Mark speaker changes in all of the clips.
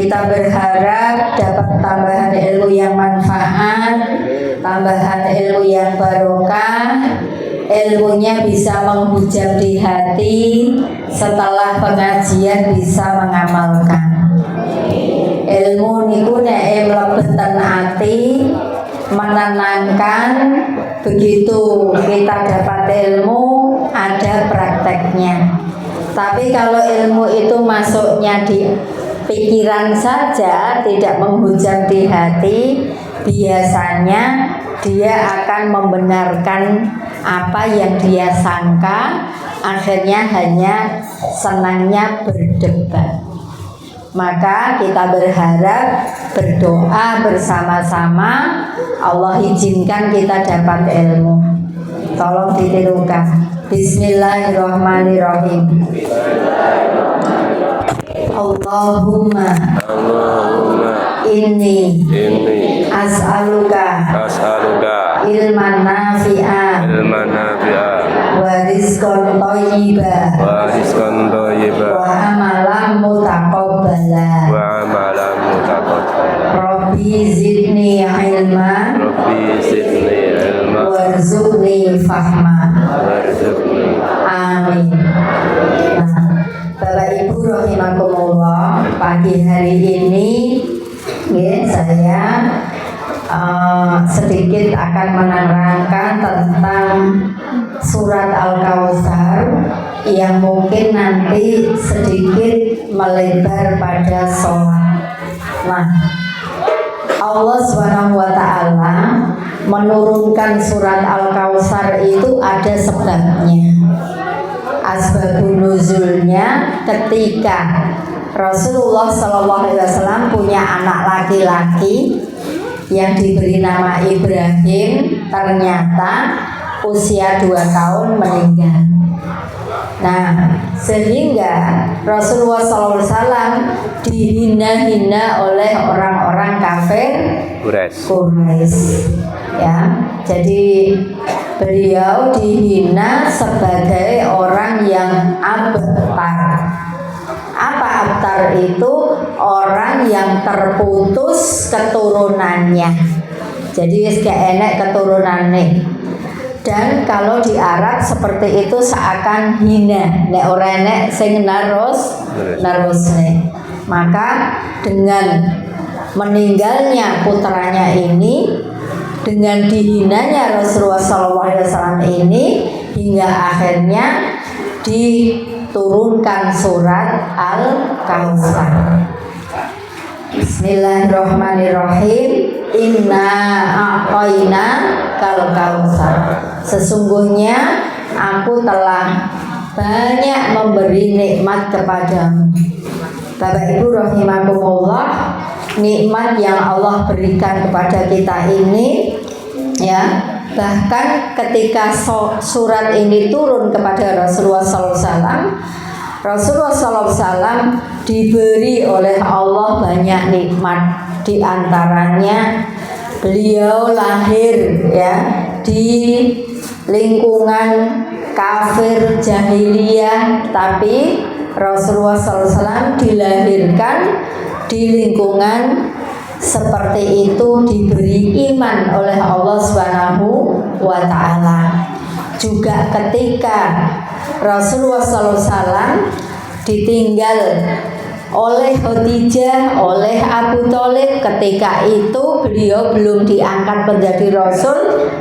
Speaker 1: Kita berharap dapat tambahan ilmu yang manfaat, tambahan ilmu yang barokah, ilmunya bisa menghujam di hati, setelah pengajian bisa mengamalkan. Ilmu niku nek mlebeten ati, menenangkan. Begitu kita dapat ilmu, ada prakteknya. Tapi kalau ilmu itu masuknya di pikiran saja, tidak menghujam di hati, biasanya dia akan membenarkan apa yang dia sangka, akhirnya hanya senangnya berdebat. Maka kita berharap, berdoa bersama-sama, Allah izinkan kita dapat ilmu. Tolong ditirukan. Bismillahirrahmanirrahim. Allahumma inni as'aluka ilman nafi'a wa rizqan thayyiba wa amalan mutaqabbala. Rabbi zidni ilma warzuqni fahma. Amin. Nah, Bapak Ibu rahimakumullah, pagi hari ini saya sedikit akan menerangkan tentang surat Al-Kautsar yang mungkin nanti sedikit melebar pada sholat. Nah, Allah SWT menurunkan surat Al-Kautsar itu ada sebabnya. Asbabun nuzulnya ketika Rasulullah SAW punya anak laki-laki yang diberi nama Ibrahim, ternyata usia 2 tahun meninggal. Nah, sehingga Rasulullah SAW dihina-hina oleh orang-orang kafir Quraisy. Ya, jadi beliau dihina sebagai orang yang abtar. Apa abtar itu? Orang yang terputus keturunannya. Jadi gak enek keturunannya. Dan kalau di Arab seperti itu seakan hina. Nek ora enek sing narusne. Maka dengan meninggalnya putranya ini, dengan dihinanya Rasulullah SAW ini, hingga akhirnya diturunkan surat Al-Kautsar. Bismillahirrahmanirrahim. Inna a'tayna kal kautsar. Sesungguhnya aku telah banyak memberi nikmat kepadamu. Bapak Ibu rahimakumullah, nikmat yang Allah berikan kepada kita ini, ya, bahkan ketika surat ini turun kepada Rasulullah SAW, Rasulullah SAW diberi oleh Allah banyak nikmat. Di antaranya beliau lahir, ya, di lingkungan kafir jahiliyah, tapi Rasulullah SAW dilahirkan di lingkungan seperti itu, diberi iman oleh Allah SWT. Juga ketika Rasulullah SAW ditinggal oleh Khadijah, oleh Abu Thalib, ketika itu beliau belum diangkat menjadi Rasul,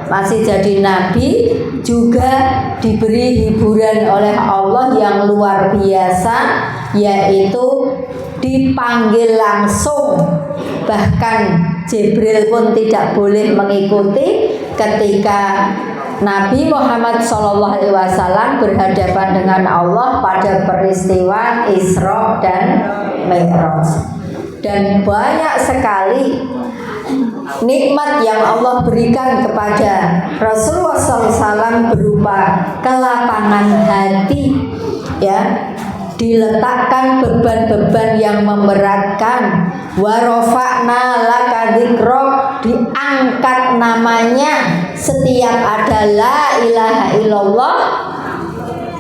Speaker 1: masih jadi Nabi, juga diberi hiburan oleh Allah yang luar biasa, yaitu dipanggil langsung. Bahkan Jibril pun tidak boleh mengikuti ketika Nabi Muhammad SAW berhadapan dengan Allah pada peristiwa Isra dan Mi'raj. Dan banyak sekali nikmat yang Allah berikan kepada Rasulullah SAW berupa kelapangan hati, ya, diletakkan beban-beban yang memberatkan, warofa'na laka dzikrak, diangkat namanya setiap ada la ilaha illallah,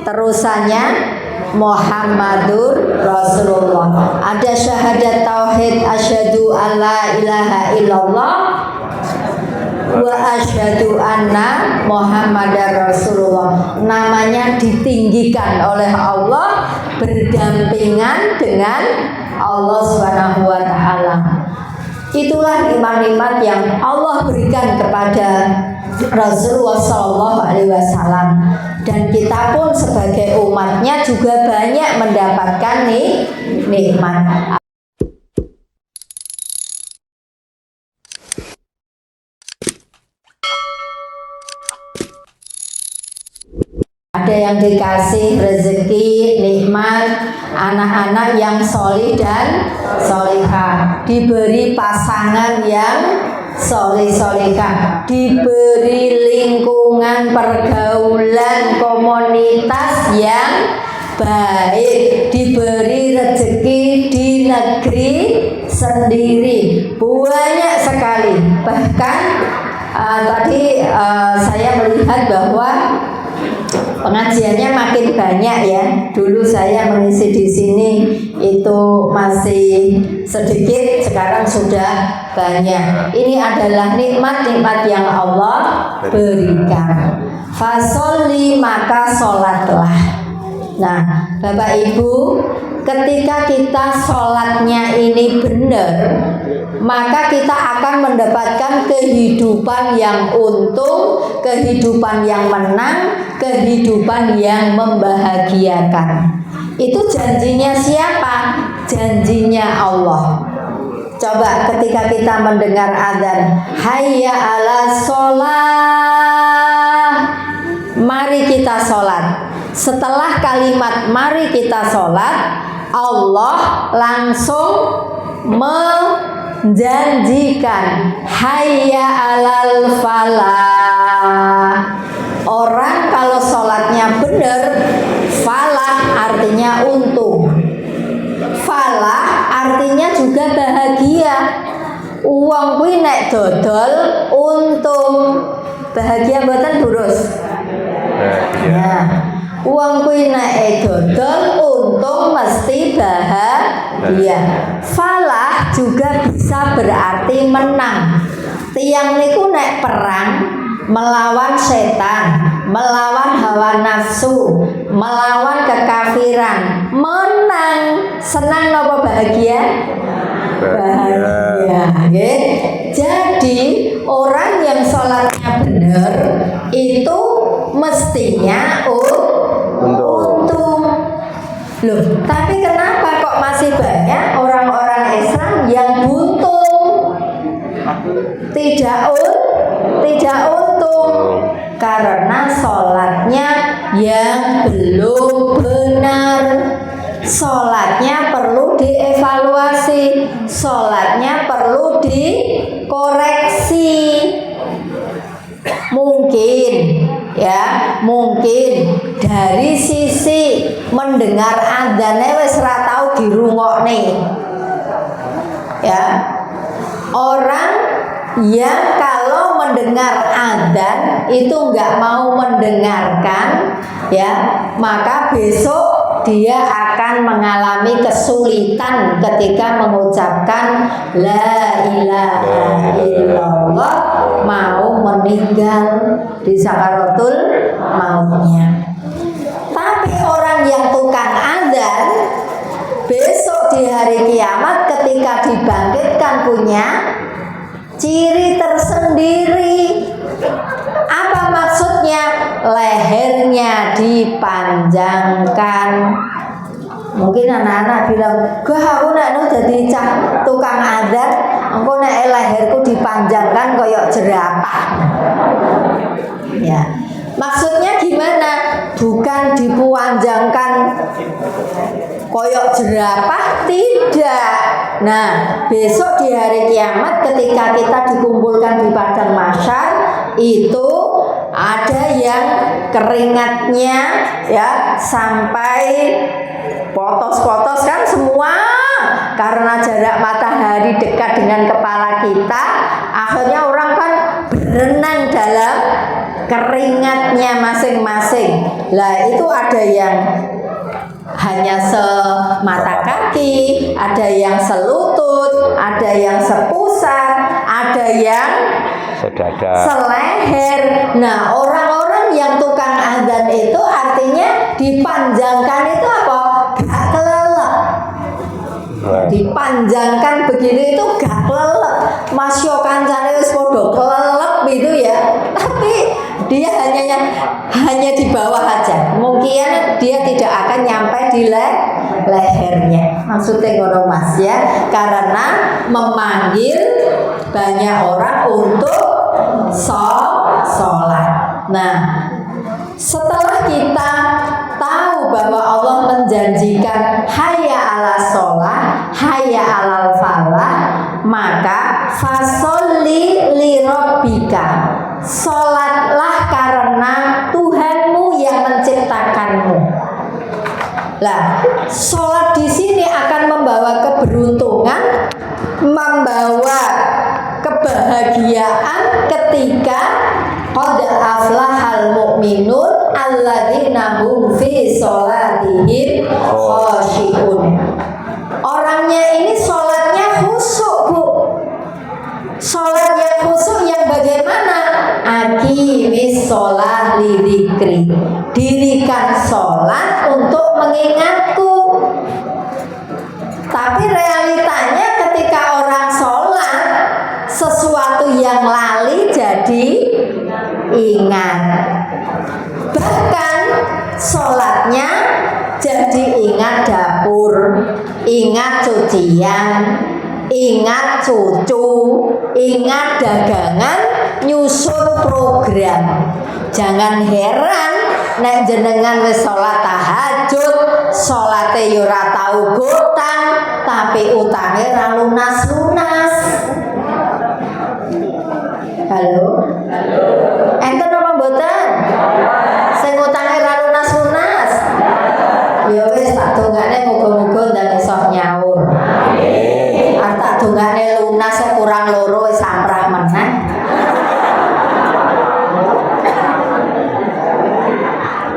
Speaker 1: terusannya Muhammadur Rasulullah. Ada syahadat tauhid asyhadu alla ilaha illallah wa asyhadu anna Muhammadar Rasulullah. Namanya ditinggikan oleh Allah berdampingan dengan Allah Subhanahu wa taala. Itulah nikmat-nikmat yang Allah berikan kepada Rasulullah Shallallahu Alaihi Wasallam, dan kita pun sebagai umatnya juga banyak mendapatkan nikmat. Ada yang dikasih rezeki, nikmat, anak-anak yang solih dan solihah, diberi pasangan yang solih-solihah, diberi lingkungan pergaulan komunitas yang baik, diberi rezeki di negeri sendiri, banyak sekali. Bahkan tadi saya melihat bahwa pengajiannya makin banyak ya. Dulu saya mengisi di sini itu masih sedikit, sekarang sudah banyak. Ini adalah nikmat-nikmat yang Allah berikan. Fasholli, maka sholatlah. Nah, Bapak Ibu, ketika kita sholatnya ini benar, maka kita akan mendapatkan kehidupan yang untung, kehidupan yang menang, kehidupan yang membahagiakan. Itu janjinya siapa? Janjinya Allah. Coba ketika kita mendengar adzan, hayya ala sholat, mari kita sholat. Setelah kalimat mari kita sholat, Allah langsung menjanjikan hayya alal falah. Orang kalau sholatnya benar, falah artinya untung, falah artinya juga bahagia. Uang kuwi nek dodol untung, bahagia mboten Burus? Ya. Uang kuwi nek dodol untung mesti bahagia. Falah juga bisa berarti menang. Tiang niku nek perang melawan setan, melawan hawa nafsu, melawan kekafiran, menang. Senang napa bahagia? Bahagia. Okay. Jadi orang yang sholatnya benar itu mestinya untung. Loh, tapi kenapa kok masih banyak orang-orang Islam yang buntung? Tidak untung karena sholatnya yang belum benar. Sholatnya perlu dievaluasi, sholatnya perlu dikoreksi. Mungkin dari sisi mendengar adzane wis ra tau dirungokne. Ya. Orang yang kalau mendengar adzan itu enggak mau mendengarkan, ya, maka besok dia akan mengalami kesulitan ketika mengucapkan la ilaha illallah, mau meninggal di sakaratul mautnya. Tapi orang yang tukang adzan besok di hari kiamat ketika dibangkitkan punya ciri tersendiri. Apa maksudnya? Lehernya dipanjangkan. Mungkin anak-anak bilang, "Gah, aku nek jadi tukang adzan, engko nek leherku dipanjangkan koyok jerapah." Ya. Maksudnya gimana? Bukan dipanjangkan koyok jerapah, tidak. Nah, besok di hari kiamat ketika kita dikumpulkan di padang mahsyar, itu ada yang keringatnya ya sampai potos-potos kan semua, karena jarak matahari dekat dengan kepala kita. Akhirnya orang kan berenang dalam keringatnya masing-masing. Lah itu ada yang hanya semata kaki, ada yang selutut, ada yang sepusat, ada yang seleher. Nah, orang-orang yang tukang adzan itu artinya dipanjangkan itu apa? Gak kelelep. Dipanjangkan begini itu gak kelelep. Masya kancane wis padha kelelep itu ya. Tapi dia hanya di bawah aja. Mungkin dia tidak akan nyampe di lehernya. Maksudnya ngono Mas ya. Karena memanggil banyak orang untuk sholat. Nah, setelah kita tahu bahwa Allah menjanjikan hayya ala sholat, hayya alal falah, maka fasholli li rabbika, sholatlah karena Tuhanmu yang menciptakanmu. Lah, sholat di sini akan membawa keberuntungan, membawa kebahagiaan ketika qad aflahal mu'minun alladzina hum fi sholatihim khashi'un. Orangnya ini sholatnya khusyuk, Bu. Sholat yang khusyuk yang bagaimana? Aqimis sholat li dzikri. Dirikan sholat untuk mengingatku. Tapi realitanya ketika orang sholat, sesuatu yang lali jadi ingat. Bahkan sholatnya jadi ingat dapur, ingat cucian, ingat cucu, ingat dagangan, nyusun program. Jangan heran nek jenengan wis sholat tahajud, sholate yo ora tau gotang, tapi utange ra lunas-lunas. Halo? Enten apa mboten? Sing utange ra lunas-lunas. Ya wis tak dongane muga-muga ndang iso nyaur. Amin. Tak dongane lunas kurang loro wis samprah meneh.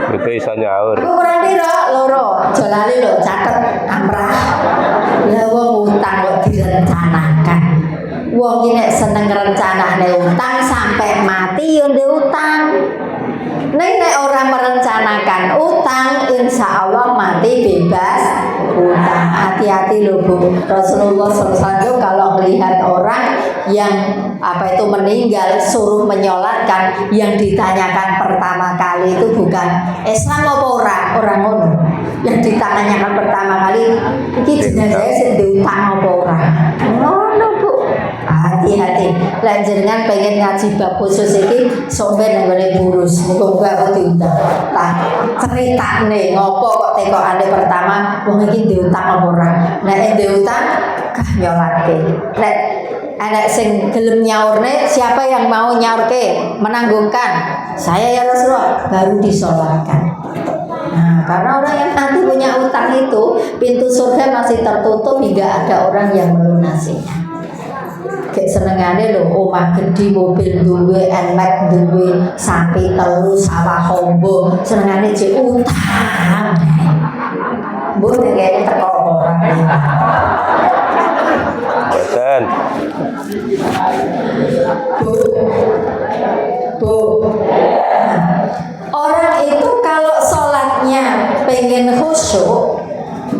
Speaker 2: Itu iso nyaur.
Speaker 1: Kurang piro? Loro. Aja lali lho, catet amrah. Lah wong utang kok direncanakan. Wong iki nek seneng ngrencanakne utang sampai mati yo ndek utang. Nek orang merencanakan utang, insya Allah mati bebas utang. Hati-hati loh Bu. Rasulullah SAW kalau melihat orang yang meninggal suruh menyolatkan, yang ditanyakan pertama kali itu bukan Islam apa orang ngono. Yang ditanyakan pertama kali, iki jenazahnya sing diutang apa ora? Ngono Bu. Hati-hati. Lan jenengan pengen ngaji bab khusus iki sok ben nggone ngurus. Muga-muga aku diundang. Lah ceritane ngopo kok tekokane pertama wong iki diutang apa ora? Nek diutang kah nyolatke. Nek anak sing gelem nyaurne, siapa yang mau nyaurke menanggungkan? Saya ya Rasulullah, baru disolatkan. Nah, karena orang yang nanti punya utang itu pintu surga masih tertutup hingga ada orang yang melunasinya. Kayak senengane lho, omah gedhi, mobil duwe, enek duwe, sapi telu, sawah hombo, senengane jek utang. Mbok nek teko ora.
Speaker 2: Boten.
Speaker 1: Bu. Orang itu kalau sholatnya pengen khusyuk,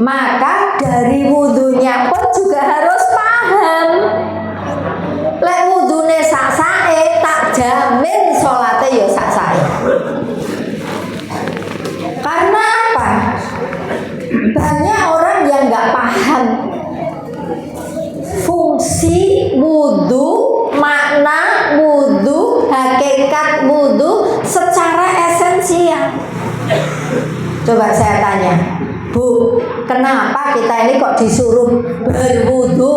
Speaker 1: maka dari wudhunya pun juga harus paham. Lek wudune sak-sake, tak jamin sholatnya ya sak-sake. Karena apa? Banyak orang yang nggak paham fungsi wudhu, makna wudhu, hakikat wudhu secara esensial. Coba saya tanya, Bu, kenapa kita ini kok disuruh berwudhu?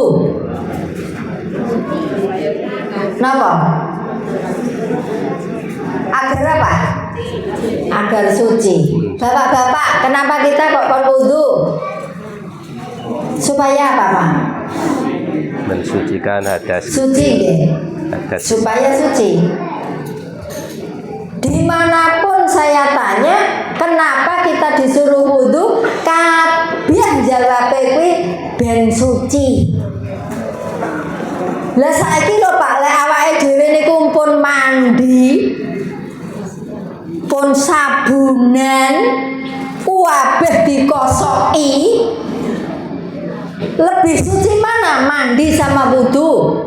Speaker 1: Kenapa? Agar apa? Agar suci. Bapak-bapak, kenapa kita kok berwudhu? Supaya apa, Pak?
Speaker 2: Mensucikan hadas.
Speaker 1: Suci,
Speaker 2: hadas.
Speaker 1: Supaya suci. Dimanapun saya tanya, kenapa kita disuruh wudu? Kabeh jawabe kuwi ben suci. Lah saiki lho Pak, lek awake dhewe niku pun mandi, pun sabunan, kabeh dikosoki. Lebih suci mana mandi sama wudu?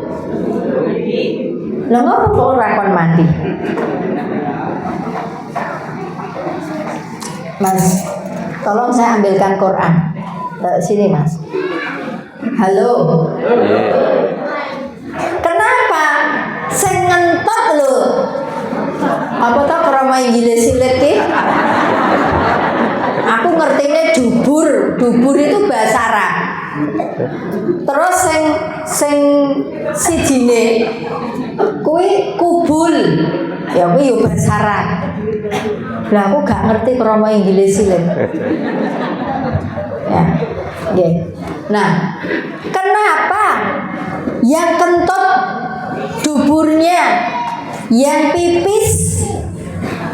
Speaker 1: Lah ngopo kok ora kon mandi? Mas, tolong saya ambilkan Quran. Sini Mas. Halo. Kenapa? Sing ngentot lho. Apa tau krama Inggile silit ki? Aku ngertine dubur. Dubur itu bahasa Arab. Terus sing sijine kuwi kubul. Ya kuwi yo bahasa Arab. Lah aku gak ngerti krama Inggile silit. Ya. Nggih. Nah, kenapa yang kentut duburnya, yang pipis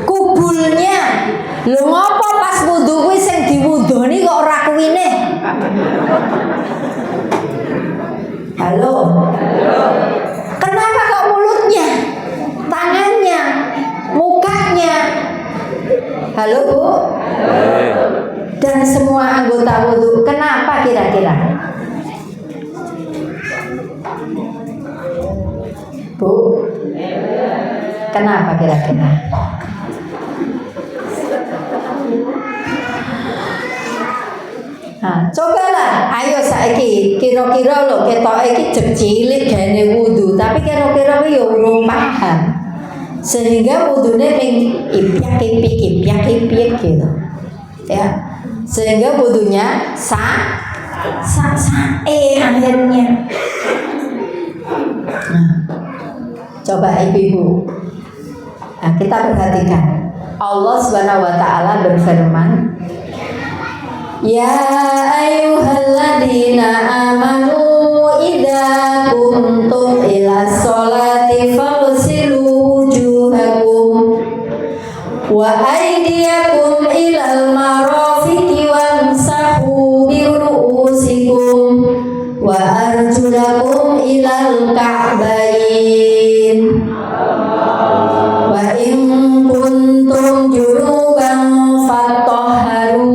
Speaker 1: kubulnya? Lho ngopo pas wudu kuwi sing diwudoni kok ora kuwine? Halo. Kenapa kok mulutnya, tangannya, mukanya? Halo Bu. Dan semua anggota wudu, kenapa kira-kira? Bu, kenapa kira-kira? Nah, cobalah, ayo saiki kira-kira lho ketok iki jek cilik gane wudu, tapi kira-kira yo urung paham. Sehingga wudune ping ipyak-ipik gitu. Ya. Sehingga wudunya akhirnya. Nah, coba ibu-ibu. Nah, kita perhatikan. Allah Subhanahu wa taala berfirman, "Ya ayyuhalladzina amanu idza qumtum ila sholati faghsilu wujuhakum wa aydiyakum ilal marafiqi wamsahu bi ru'usikum wa arjulakum ilal ka'bayn wa in kuntum junuban fatahharu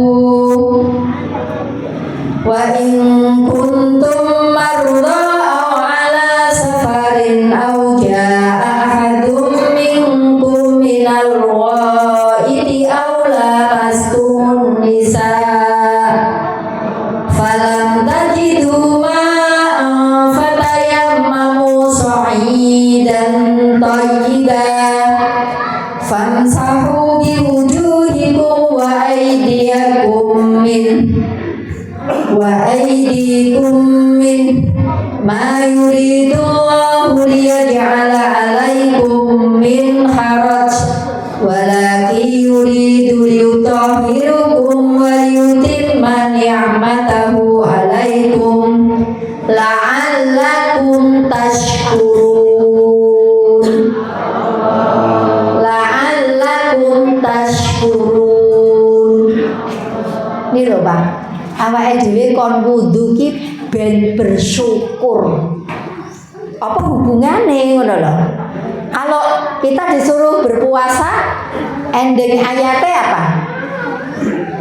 Speaker 1: wa in kuntum marda aw ala safarin aw jaa ahadum minkum minal ghaidi aw lamastum nisa falam tajidu ma'an fatayammamu sa'idan thayyiban famsahu biwujuhikum wa aydiyakum min ma yuridullahu liyaj'ala 'alaikum min haraj walakin yuridu liyutahhirukum wa liyutimma ni'matahu 'alaikum la'allakum tashkurun. La'allakum tashkurun. Ini lho Pak, awake dhewe kon wudu ki ben bersyukur. Apa hubungane ngono lho? Kalau kita disuruh berpuasa, ending ayatnya apa?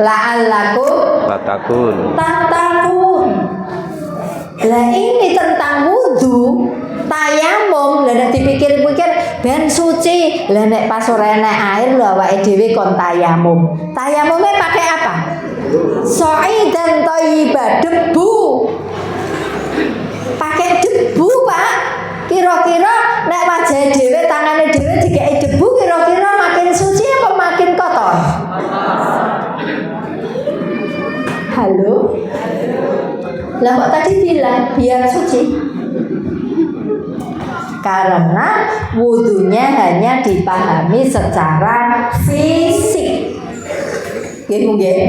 Speaker 1: La'allakum tattaqun. Lah ini tentang wudu, tayamum. Lah nek dipikir-pikir ben suci. Lah nek pas ora enek air lho awake dhewe kon tayamum. Tayamumnya pakai apa? Sa'idan thayyiban, debu. Pakai debu, Pak. Kira-kira nek wajah dhewe, tangane dhewe dikei debu, kira-kira makin suci apa makin kotor? Halo? Lah kok tadi bilang biar suci? Karena wudunya hanya dipahami secara fisik. Nggih.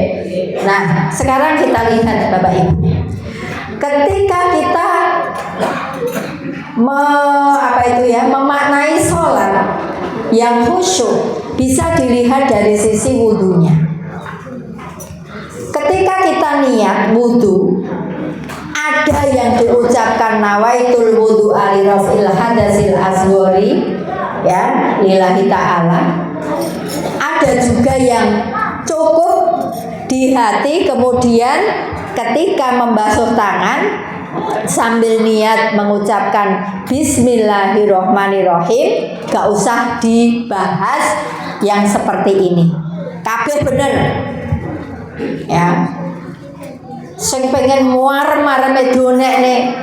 Speaker 1: Nah, sekarang kita lihat Bapak Ibu. Ketika kita memaknai sholat yang khusyuk, bisa dilihat dari sisi wudunya. kita niat wudu, ada yang diucapkan nawaitul wudu ali rafil hadasil asghari ya lillahi ta'ala. Ada juga yang cukup di hati, kemudian ketika membasuh tangan sambil niat mengucapkan bismillahirrohmanirrohim, gak usah dibahas yang seperti ini. Kabeh bener ya. Sing pengen muar-mareme donekne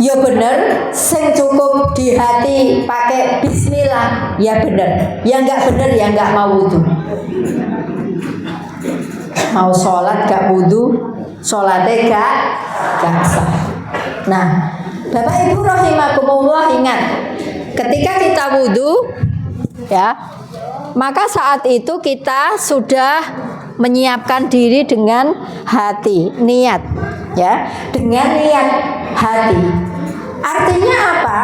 Speaker 1: ya bener, sing cukup di hati pakai bismillah ya bener. Yang enggak bener ya enggak mau wudu. Mau sholat gak wudu, sholatnya gak sah. Nah, Bapak Ibu rahimakumullah, ingat, ketika kita wudu ya, maka saat itu kita sudah menyiapkan diri dengan hati, niat ya, dengan niat hati. Artinya apa?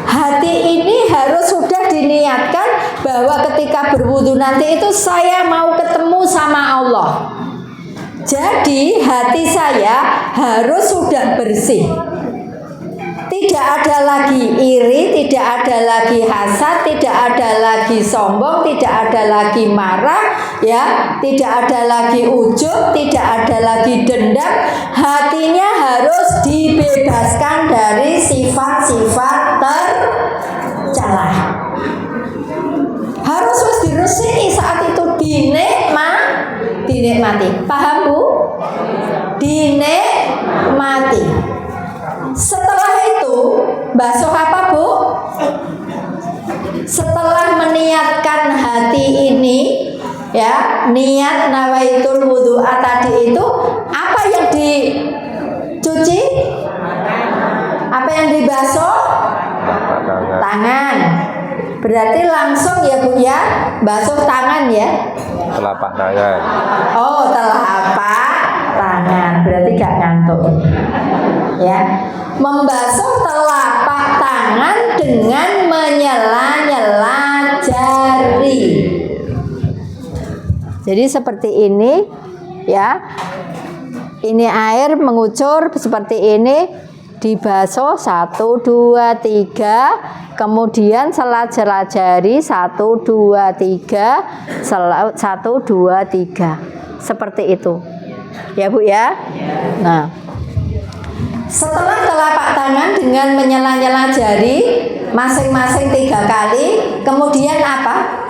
Speaker 1: Hati ini harus sudah diniatkan bahwa ketika berwudu nanti itu saya mau ketemu sama Allah. Jadi hati saya harus sudah bersih. Tidak ada lagi iri, tidak ada lagi hasad, tidak ada lagi sombong, tidak ada lagi marah, ya, tidak ada lagi ujub, tidak ada lagi dendam. Hatinya harus dibebaskan dari sifat-sifat tercela. Harus diresiki saat itu, dinikmati. Paham Bu? Dinikmati. Setelah itu basuh apa Bu? Setelah meniatkan hati ini ya, niat nawaitul wudu'a tadi itu, apa yang dicuci? Apa yang dibasuh? Tangan. Berarti langsung ya Bu ya, basuh tangan ya.
Speaker 2: Telapak tangan.
Speaker 1: Oh, telapak tangan. Berarti gak ngantuk. Ya. Membasuh telapak tangan dengan menyela-nyela jari. Jadi seperti ini ya. Ini air mengucur seperti ini, dibasuh 1, 2, 3, kemudian sela-sela jari 1, 2, 3, 1, 2, 3. Seperti itu. Ya Bu ya. Nah, setelah telapak tangan dengan menyela-nyela jari masing-masing 3 kali, kemudian apa?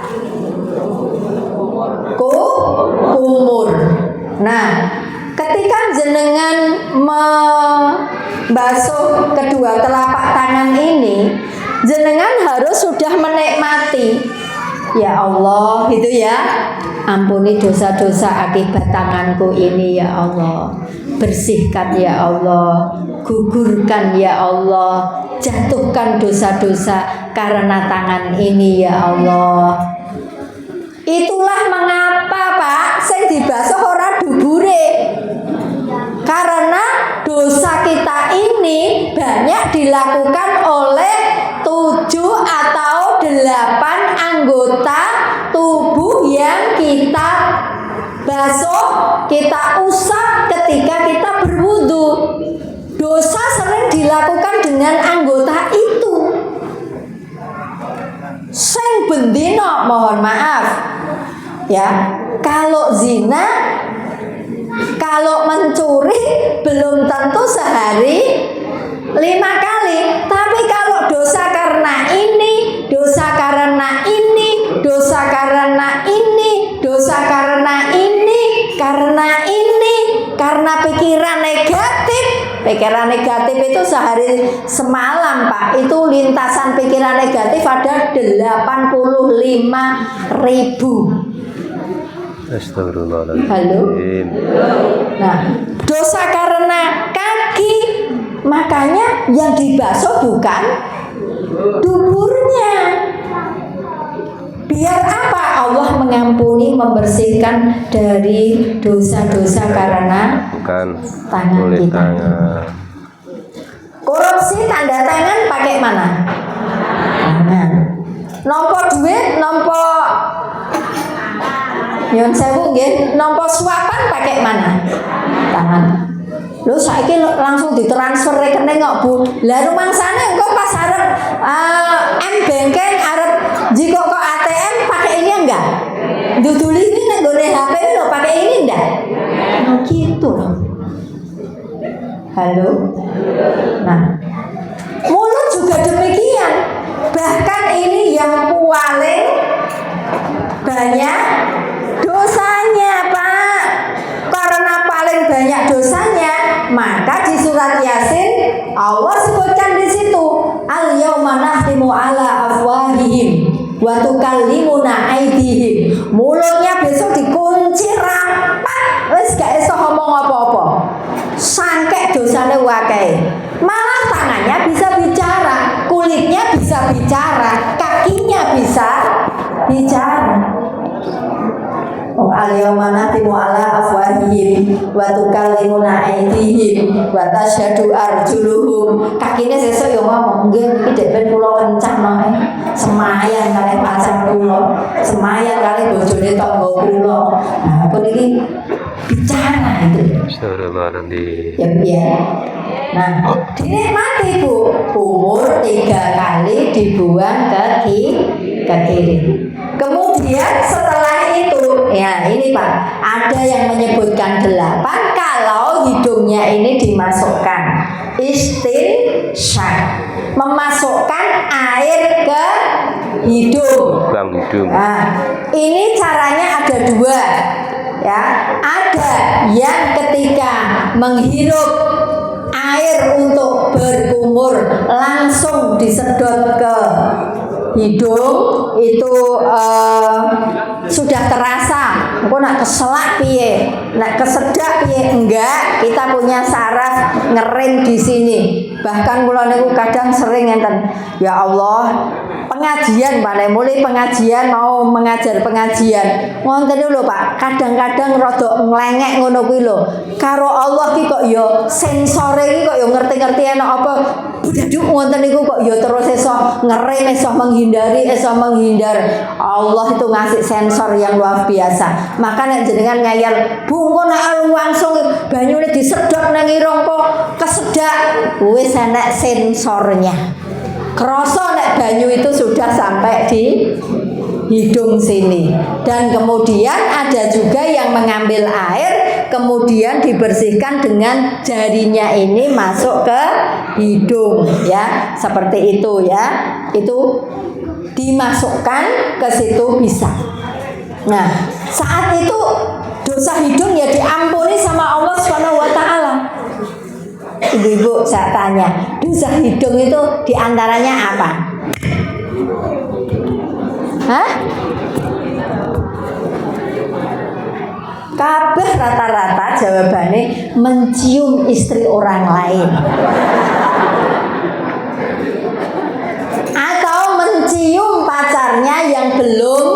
Speaker 1: Kumur. Nah, ketika jenengan membasuh kedua telapak tangan ini, jenengan harus sudah menikmati. Ya Allah, gitu ya. Ampuni dosa-dosa akibat tanganku ini ya Allah. Bersihkan ya Allah, gugurkan ya Allah, jatuhkan dosa-dosa karena tangan ini ya Allah. Itulah mengapa Pak, sing dibasuh ora dubure. Karena dosa kita ini banyak dilakukan oleh 7 atau 8 anggota tubuh yang kita basuh, kita usap ketika kita berwudu. Dosa sering dilakukan dengan anggota itu. Sing bendino, mohon maaf ya, kalau zina, kalau mencuri belum tentu sehari 5 kali. Tapi kalau dosa karena ini, dosa karena ini, dosa karena ini, dosa karena ini, karena pikiran negatif. Pikiran negatif itu sehari semalam Pak, itu lintasan pikiran negatif ada 85.000.
Speaker 2: Astagfirullahaladzim.
Speaker 1: Halo. Nah, dosa karena kaki, makanya yang dibasuh bukan duburnya. Biar apa? Allah mengampuni, membersihkan dari dosa-dosa karena
Speaker 2: Bukan
Speaker 1: tangan
Speaker 2: oleh
Speaker 1: kita.
Speaker 2: tangan.
Speaker 1: Korupsi tanda tangan pakai mana? Tangan. Nompo duit, nompo nyon sewu nggih, nompo suapan pakai mana? Lho saiki langsung ditransfer rekening kok Bu. Lah rumangsane engko pas arep M-banking arep jika kok ATM pakai ini enggak? Dudul ini nek gone HP lho pakai ini enggak? Oh gitu loh. Halo. Nah, mulut juga demikian. Bahkan ini yang paling banyak dosanya, Pak. Karena paling banyak dosanya, maka di surat Yasin Allah sebutkan di situ, al-yauma nahtimu ala afwahihim wa tukallimuna aydihim. Mulutnya besok dikunci rapat, wis gak iso ngomong apa-apa. Sangkek dosane wakai. Malah tangannya bisa bicara, kulitnya bisa bicara, kakinya bisa bicara. Oh al-yauma nahtimu ala afwahihim wa tukallimuna aydihim wa tasyhadu arjuluhum. Kakine sesuk yo ngomong, nggih iki dek ben kula kencang noe. Semayan kali pacar kula, semayan kali bojone tangga kula. Nah, puniki bicara itu.
Speaker 2: Sudah nanti.
Speaker 1: Ya. Nah, dinikmati Bu. Umur 3 kali dibuang ke kiri. Kemudian setelah itu, ya ini Pak, ada yang menyebutkan 8 kalau hidungnya ini dimasukkan istinsyaq, memasukkan air ke hidung. Nah, ini caranya ada 2. Ya, ada yang ketika menghirup air untuk berkumur langsung disedot ke hidung itu sudah terasa. Engko nak keselak piye, nak kesedak piye enggak, kita punya saraf ngering di sini. Bahkan kula niku kadang sering ngenten, ya Allah, pengajian Pak, mulai pengajian mau mengajar pengajian. Ngoten lho Pak, kadang-kadang rada nglengek ngono kuwi lho. Karo Allah ki kok ya sensore iki kok ya ngerti-ngerti enak apa budaduk ngoten niku kok ya terus iso ngerem, iso menghindar. Allah itu ngasih sensor yang luar biasa. Maka nek jenengan ngayal, Bu kok nek langsung banyune disedot nang irung kok kesedak, wis enek sensornya. Kroso nek banyu itu sudah sampai di hidung sini. Dan kemudian ada juga yang mengambil air kemudian dibersihkan dengan jarinya ini masuk ke hidung ya, seperti itu ya. Itu dimasukkan ke situ bisa. Nah, saat itu dosa hidung ya diampuni sama Allah Subhanahu wa taala. Ibu-ibu saya tanya, dosa hidung itu diantaranya apa? Hah? Kabeh rata-rata jawabannya mencium istri orang lain. Atau mencium pacarnya yang belum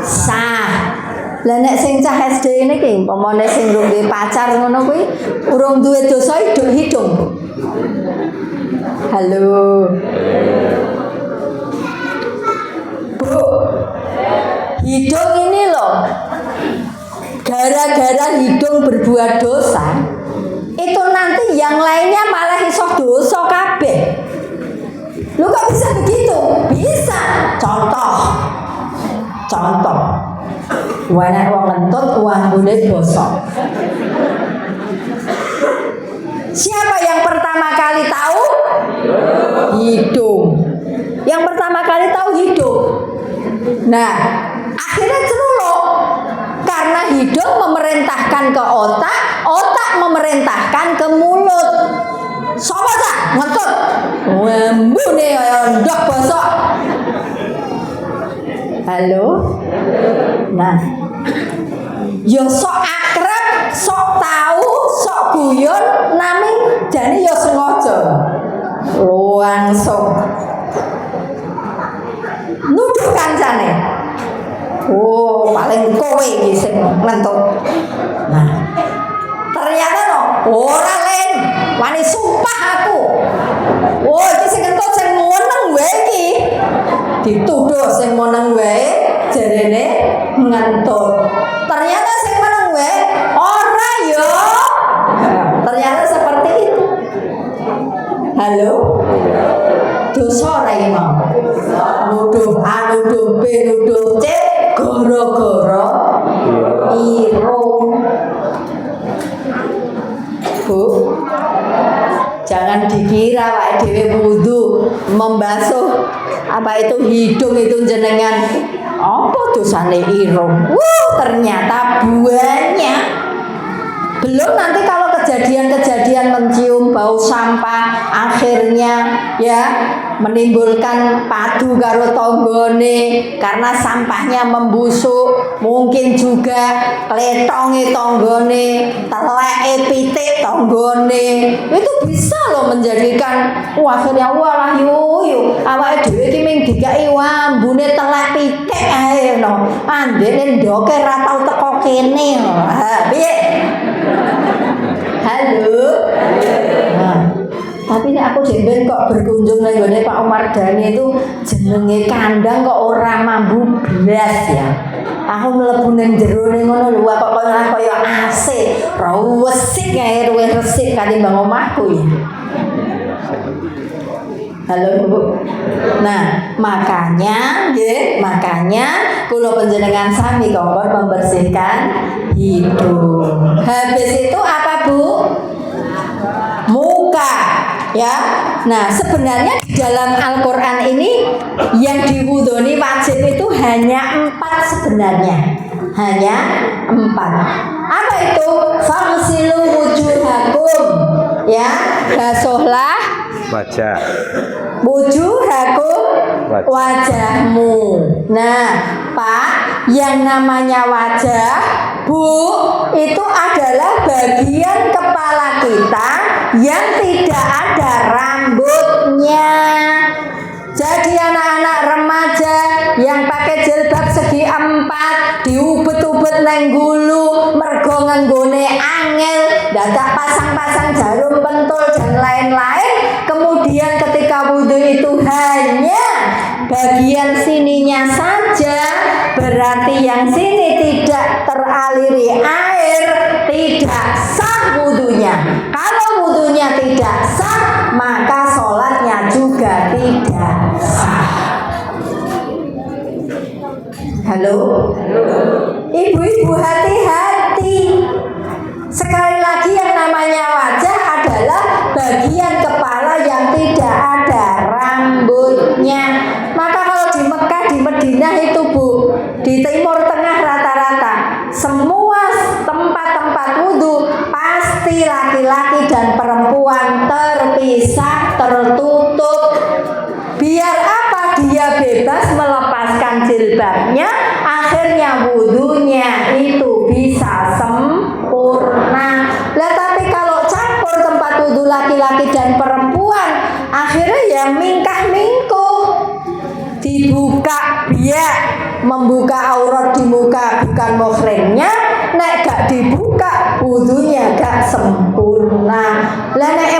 Speaker 1: sah. Lah nek sing cah SD ini ki, umpamane sing durung duwe pacar ngono kuwi, urung duwe dosa hidung. Halo. Bu. Hidung ini loh. Gara-gara hidung berbuat dosa, itu nanti yang lainnya malah iso dosa kabeh. Lu kok bisa begitu? Bisa. Contoh. Wanek wong lentut, wanggune bosok. Siapa yang pertama kali tahu? Hidung. Yang pertama kali tahu hidung. Nah, akhirnya celuluk. Karena hidung memerintahkan ke otak, otak memerintahkan ke mulut. Sopo ta? Ngentut. Wembune kaya ndok bosok. Halo? Nah, yo sok akrab, sok tahu, sok guyon, nami jane yo sengaja. Langsung nuduh kancane. Oh, paling kowe iki sing ngentut. Nah, ternyata no, ora len, wani sumpah aku. Oh, iki sing ngentut sing meneng wae iki. Dituduh sing meneng wae jarene ngentut. Ternyata sing meneng wae ora yo. Ternyata Dosa ora iki mau. Nuduh A, nuduh B, nuduh C gara-gara irung. Bu, jangan dikira awake dhewe wudu membasuh apa itu hidung itu jenengan apa dosane irung. Ternyata banyak. Belum nanti kalau kejadian-kejadian mencium bau sampah akhirnya ya menimbulkan padu karo tonggone karena sampahnya membusuk, mungkin juga kletonge tonggone, teleke pitik tonggone. Itu bisa loh menjadikan akhirnya walah yo awake dhewe iki ming dikai ambune telek pitik ae no. Andene ndoke ra tau teko kene. Ha, piye? Halo. Nah, tapi aku jemben kok berkunjung nang gone Pak Umar Dhani itu jenenge kandang kok ora mambu blas ya. Aku mlebu ning jero ning ngono lho kok kaya AC, ora wesik kae luwih resik katimbang omahku ya. Halo Bu. Nah, makanya kula panjenengan sami kongkon membersihkan hidung. Habis itu apa Bu? Muka ya. Nah, sebenarnya di dalam Al-Qur'an ini yang diwudoni wajib itu hanya 4 sebenarnya. Hanya 4. Apa itu? Fagsilu wujuhakum. Ya, basuhlah
Speaker 2: wajah.
Speaker 1: Wujuhakum wajahmu. Nah, Pak, yang namanya wajah, Bu, itu adalah bagian kepala kita yang tidak ada rambutnya. Jadi anak-anak remaja yang pakai jilbab segi 4 diubet-ubet neng gulu mergo ngenggone angel dadak pasang-pasang jarum pentul dan lain-lain. Kemudian ketika wudhu itu hanya bagian sininya saja, berarti yang sini tidak teraliri air, tidak sah wudhunya. Kalau wudhunya tidak sah, maka sholatnya juga tidak sah. Halo? Ibu-ibu hati-hati. Sekali lagi yang namanya wajah adalah bagian kepala yang tidak ada rambutnya. Maka kalau di Mekah, di Madinah itu Bu, di Timur Tengah rata-rata semua tempat-tempat wudhu pasti laki-laki dan perempuan terpisah, tertutup. Biar apa? Dia bebas melepaskan jilbabnya, akhirnya wudhunya itu bisa sempurna. Lah tapi kalau campur tempat wudhu laki-laki dan perempuan, akhirnya ya mingkah-mingkuh. Dibuka biak, membuka aurat di muka bukan muhrimnya, nek gak dibuka wudhunya gak sempurna. Lah nek